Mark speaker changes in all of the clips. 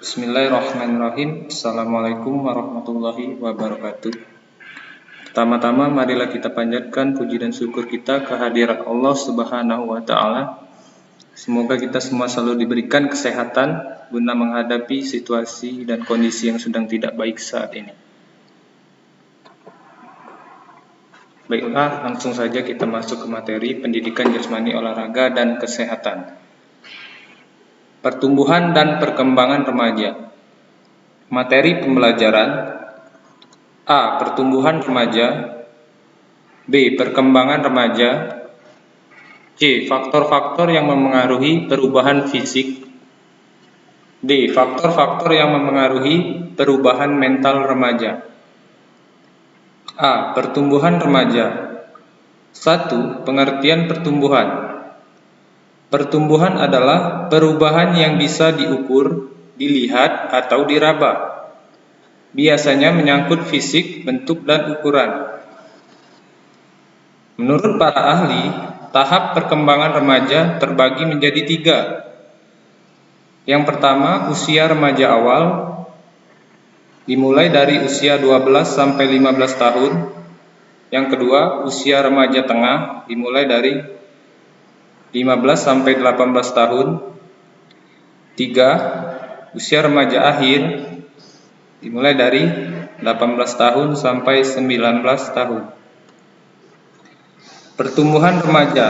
Speaker 1: Bismillahirrahmanirrahim. Assalamualaikum warahmatullahi wabarakatuh. Pertama-tama marilah kita panjatkan puji dan syukur kita kehadirat Allah Subhanahu wa taala. Semoga kita semua selalu diberikan kesehatan guna menghadapi situasi dan kondisi yang sedang tidak baik saat ini. Baiklah, langsung saja kita masuk ke materi pendidikan jasmani, olahraga dan kesehatan. Pertumbuhan dan perkembangan remaja. Materi pembelajaran: A. Pertumbuhan remaja. B. Perkembangan remaja. C. Faktor-faktor yang memengaruhi perubahan fisik. D. Faktor-faktor yang memengaruhi perubahan mental remaja. A. Pertumbuhan remaja. 1. Pengertian pertumbuhan. Pertumbuhan adalah perubahan yang bisa diukur, dilihat, atau diraba. Biasanya menyangkut fisik, bentuk, dan ukuran. Menurut para ahli, tahap perkembangan remaja terbagi menjadi 3. Yang pertama, usia remaja awal, dimulai dari usia 12 sampai 15 tahun. Yang kedua, usia remaja tengah, dimulai dari 15 sampai 18 tahun. 3. Usia remaja akhir, dimulai dari 18 tahun sampai 19 tahun. Pertumbuhan remaja.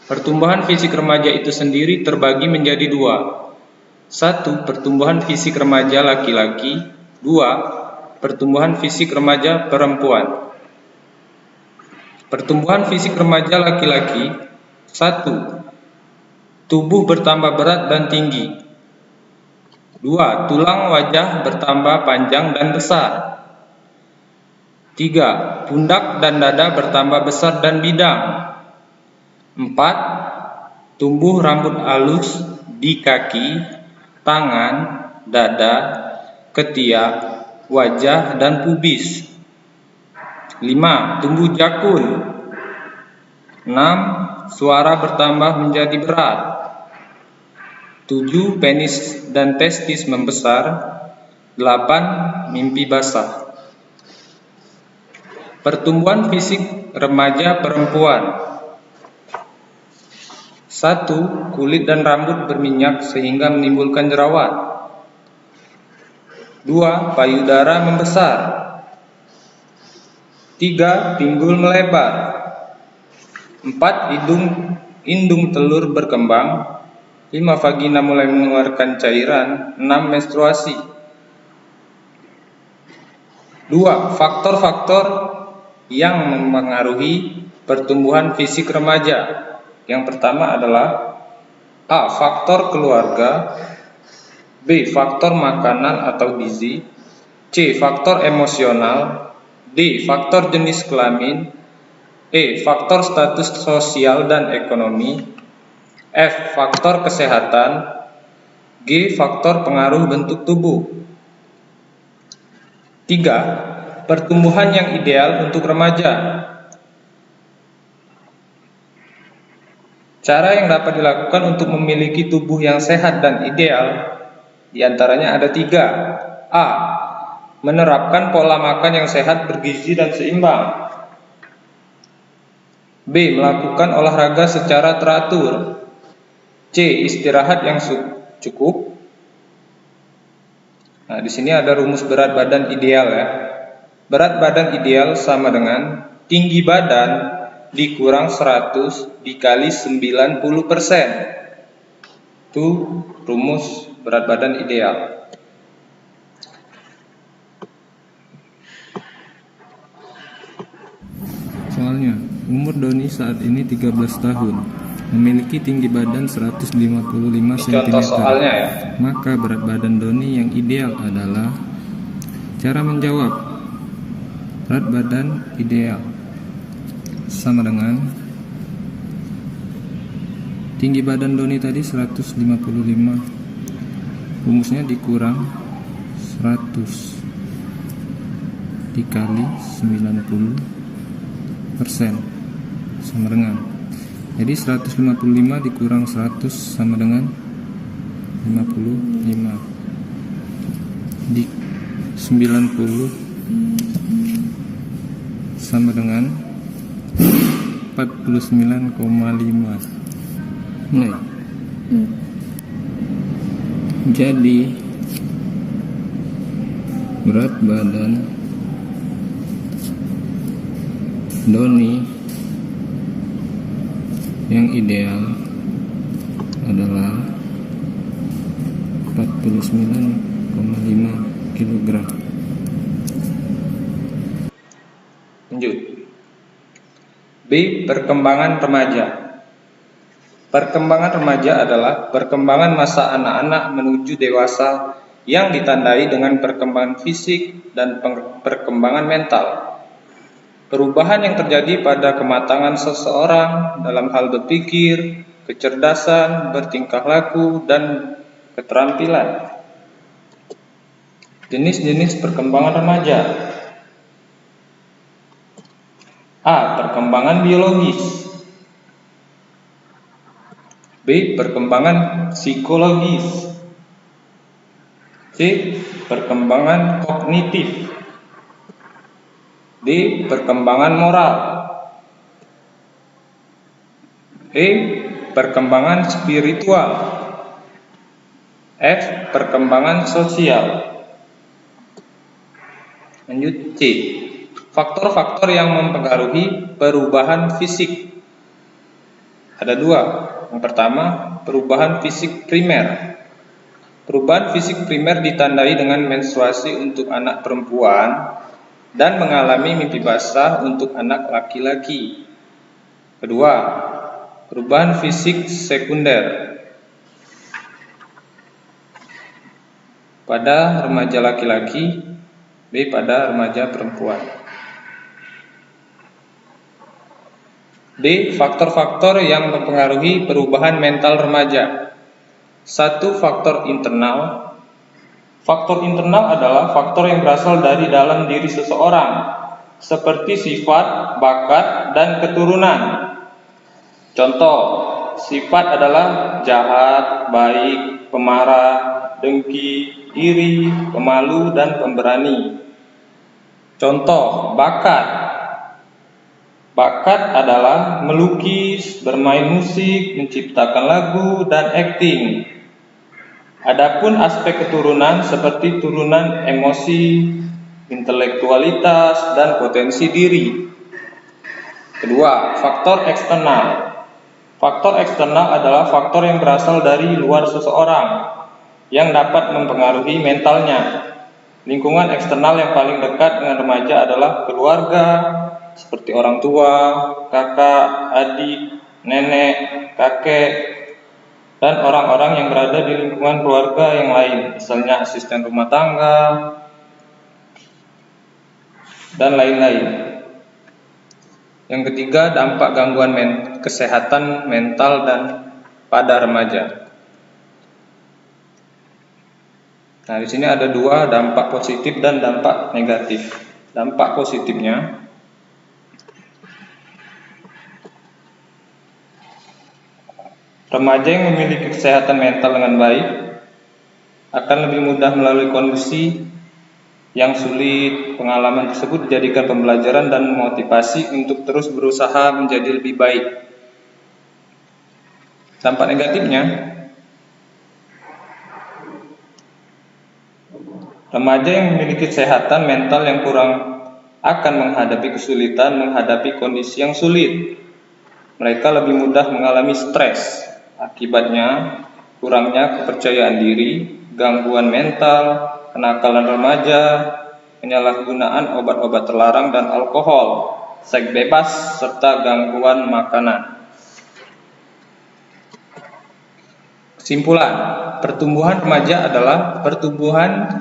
Speaker 1: Pertumbuhan fisik remaja itu sendiri terbagi menjadi 2. 1. Pertumbuhan fisik remaja laki-laki. 2. Pertumbuhan fisik remaja perempuan. Pertumbuhan fisik remaja laki-laki: 1. Tubuh bertambah berat dan tinggi. 2. Tulang wajah bertambah panjang dan besar. 3. Pundak dan dada bertambah besar dan bidang. 4. Tumbuh rambut halus di kaki, tangan, dada, ketiak, wajah, dan pubis. 5. Tumbuh jakun. 6. Suara bertambah menjadi berat. 7. Penis dan testis membesar. 8. Mimpi basah. Pertumbuhan fisik remaja perempuan: 1. Kulit dan rambut berminyak sehingga menimbulkan jerawat. 2. Payudara membesar. 3. Pinggul melebar. 4. Indung telur berkembang. 5. Vagina mulai mengeluarkan cairan. 6. Menstruasi. 2. Faktor-faktor yang memengaruhi pertumbuhan fisik remaja. Yang pertama adalah A. Faktor keluarga. B. Faktor makanan atau gizi. C. Faktor emosional. D. Faktor jenis kelamin. E. Faktor status sosial dan ekonomi. F. Faktor kesehatan. G. Faktor pengaruh bentuk tubuh. 3. Pertumbuhan yang ideal untuk remaja. Cara yang dapat dilakukan untuk memiliki tubuh yang sehat dan ideal diantaranya ada 3. A. Menerapkan pola makan yang sehat, bergizi, dan seimbang. B. Melakukan olahraga secara teratur. C. Istirahat yang cukup. Nah, di sini ada rumus berat badan ideal ya. Berat badan ideal sama dengan tinggi badan dikurang 100 dikali 90%. Itu rumus berat badan ideal. Soalnya, umur Doni saat ini 13 tahun, memiliki tinggi badan 155 cm. Ya. Maka berat badan Doni yang ideal adalah. Cara menjawab: berat badan ideal sama dengan tinggi badan Doni tadi 155, rumusnya dikurang 100 dikali 90% sama dengan, jadi 155 dikurang 100 sama dengan 55 di 90 sama dengan 49,5. Nah, jadi berat badan Doni yang ideal adalah 49,5 kg. Lanjut. B. Perkembangan remaja. Perkembangan remaja adalah perkembangan masa anak-anak menuju dewasa yang ditandai dengan perkembangan fisik dan perkembangan mental. Perubahan yang terjadi pada kematangan seseorang dalam hal berpikir, kecerdasan, bertingkah laku, dan keterampilan. Jenis-jenis perkembangan remaja. A. Perkembangan biologis. B. Perkembangan psikologis. C. Perkembangan kognitif. D. Perkembangan moral. E. Perkembangan spiritual. F. Perkembangan sosial. Lanjut. C. Faktor-faktor yang mempengaruhi perubahan fisik. Ada dua. Yang pertama, perubahan fisik primer. Perubahan fisik primer ditandai dengan menstruasi untuk anak perempuan dan mengalami mimpi basah untuk anak laki-laki. Kedua, perubahan fisik sekunder pada remaja laki-laki, B. pada remaja perempuan. D. Faktor-faktor yang mempengaruhi perubahan mental remaja. 1. Faktor internal. Faktor internal adalah faktor yang berasal dari dalam diri seseorang, seperti sifat, bakat, dan keturunan. Contoh, sifat adalah jahat, baik, pemarah, dengki, iri, pemalu, dan pemberani. Contoh, bakat. Bakat adalah melukis, bermain musik, menciptakan lagu, dan akting. Adapun aspek keturunan seperti turunan emosi, intelektualitas, dan potensi diri. Kedua, faktor eksternal. Faktor eksternal adalah faktor yang berasal dari luar seseorang yang dapat mempengaruhi mentalnya. Lingkungan eksternal yang paling dekat dengan remaja adalah keluarga, seperti orang tua, kakak, adik, nenek, kakek, dan orang-orang yang berada di lingkungan keluarga yang lain, misalnya asisten rumah tangga, dan lain-lain. Yang ketiga, dampak gangguan kesehatan mental dan pada remaja. Nah, di sini ada dua, dampak positif dan dampak negatif. Dampak positifnya, remaja yang memiliki kesehatan mental dengan baik akan lebih mudah melalui kondisi yang sulit. Pengalaman tersebut dijadikan pembelajaran dan motivasi untuk terus berusaha menjadi lebih baik. Dampak negatifnya, remaja yang memiliki kesehatan mental yang kurang akan menghadapi kesulitan menghadapi kondisi yang sulit. Mereka lebih mudah mengalami stres. Akibatnya, kurangnya kepercayaan diri, gangguan mental, kenakalan remaja, penyalahgunaan obat-obat terlarang dan alkohol, seks bebas, serta gangguan makanan. Kesimpulan, pertumbuhan remaja adalah pertumbuhan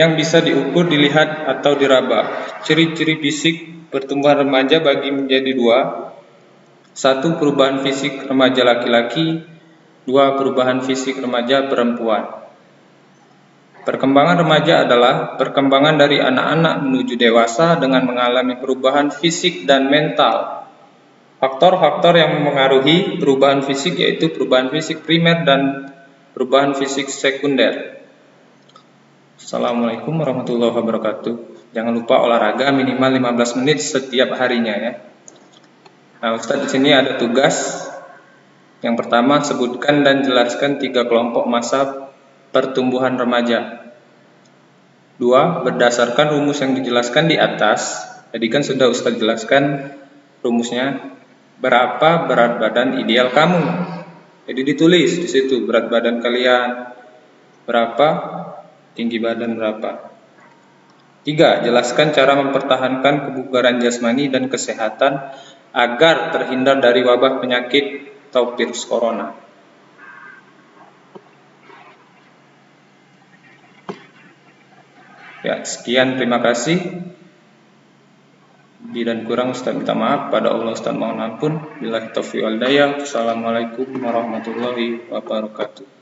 Speaker 1: yang bisa diukur, dilihat, atau diraba. Ciri-ciri fisik pertumbuhan remaja bagi menjadi dua. 1. Perubahan fisik remaja laki-laki. 2. Perubahan fisik remaja perempuan. Perkembangan remaja adalah perkembangan dari anak-anak menuju dewasa dengan mengalami perubahan fisik dan mental. Faktor-faktor yang memengaruhi perubahan fisik yaitu perubahan fisik primer dan perubahan fisik sekunder. Assalamualaikum warahmatullahi wabarakatuh. Jangan lupa olahraga minimal 15 menit setiap harinya ya. Nah, Ustadz di sini ada tugas. Yang pertama, sebutkan dan jelaskan 3 kelompok masa pertumbuhan remaja. 2. Berdasarkan rumus yang dijelaskan di atas, tadi kan sudah Ustadz jelaskan rumusnya, berapa berat badan ideal kamu? Jadi ditulis di situ berat badan kalian berapa, tinggi badan berapa. 3. Jelaskan cara mempertahankan kebugaran jasmani dan kesehatan agar terhindar dari wabah penyakit atau virus corona. Ya, sekian, terima kasih. Lebih dan kurang Ustaz minta maaf, pada Allah Ustaz mohon ampun. Billahi taufiq wal hidayah. Assalamualaikum warahmatullahi wabarakatuh.